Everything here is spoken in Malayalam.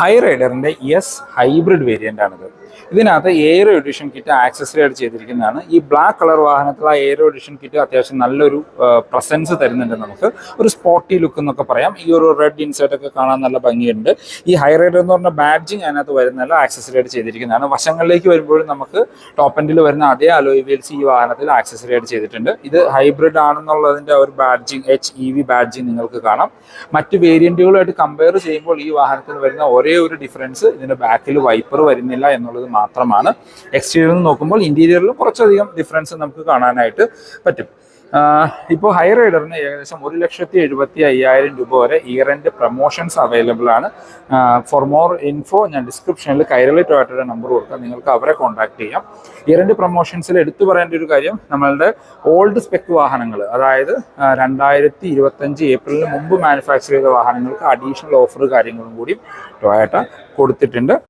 ഹൈ റൈഡറിന്റെ എസ് ഹൈബ്രിഡ് വേരിയന്റ് ആണിത്. ഇതിനകത്ത് എയർ എഡിഷൻ കിറ്റ് ആക്സസറി ആയിട്ട് ചെയ്തിരിക്കുന്നതാണ്. ഈ ബ്ലാക്ക് കളർ വാഹനത്തിൽ ആ എയർ എഡിഷൻ കിറ്റ് അത്യാവശ്യം നല്ലൊരു പ്രസൻസ് തരുന്നുണ്ട്. നമുക്ക് ഒരു സ്പോട്ടി ലുക്ക് എന്നൊക്കെ പറയാം. ഈ ഒരു റെഡ് ഇൻസൈറ്റ് ഒക്കെ കാണാൻ നല്ല ഭംഗിയുണ്ട്. ഈ ഹൈ റൈഡർ എന്ന് പറഞ്ഞ ബാഡ്ജിങ് അതിനകത്ത് വരുന്നല്ല ആക്സസറി ആയിട്ട് ചെയ്തിരിക്കുന്നതാണ്. വശങ്ങളിലേക്ക് വരുമ്പോഴും നമുക്ക് ടോപ്പ് എൻഡിൽ വരുന്ന അതേ അലോയ് വീൽസ് ഈ വാഹനത്തിൽ ആക്സസറി ആയിട്ട് ചെയ്തിട്ടുണ്ട്. ഇത് ഹൈബ്രിഡ് ആണെന്നുള്ളതിന്റെ ഒരു ബാഡ്ജിങ് HEV ബാഡ്ജിങ് നിങ്ങൾക്ക് കാണാം. മറ്റ് വേരിയന്റുകളുമായിട്ട് കമ്പയർ ചെയ്യുമ്പോൾ ഈ വാഹനത്തിൽ വരുന്ന ഒരേ ഒരു ഡിഫറൻസ് ഇതിന്റെ ബാക്കിൽ വൈപ്പർ വരുന്നില്ല എന്നുള്ളത് മാത്രമാണ്. എക്സ്റ്റീരിയറിൽ നോക്കുമ്പോൾ ഇന്റീരിയറിലും കുറച്ചധികം ഡിഫറൻസ് നമുക്ക് കാണാനായിട്ട് പറ്റും. ഇപ്പോൾ ഹൈ റൈഡറിന് ഏകദേശം 1,75,000 രൂപ വരെ ഇയർ എൻഡ് പ്രൊമോഷൻസ് അവൈലബിൾ ആണ്. ഫോർ മോർ ഇൻഫോ ഞാൻ ഡിസ്ക്രിപ്ഷനിൽ കൈരളി ടൊയോട്ടയുടെ നമ്പർ കൊടുക്കാം, നിങ്ങൾക്ക് അവരെ കോൺടാക്ട് ചെയ്യാം. ഇയർ എൻഡ് പ്രൊമോഷൻസിൽ എടുത്തു പറയേണ്ട ഒരു കാര്യം, നമ്മളുടെ ഓൾഡ് സ്പെക് വാഹനങ്ങൾ, അതായത് 2025 ഏപ്രിലിന് മുമ്പ് മാനുഫാക്ചർ ചെയ്ത വാഹനങ്ങൾക്ക് അഡീഷണൽ ഓഫർ കാര്യങ്ങളും കൂടി ടൊയോട്ട കൊടുത്തിട്ടുണ്ട്.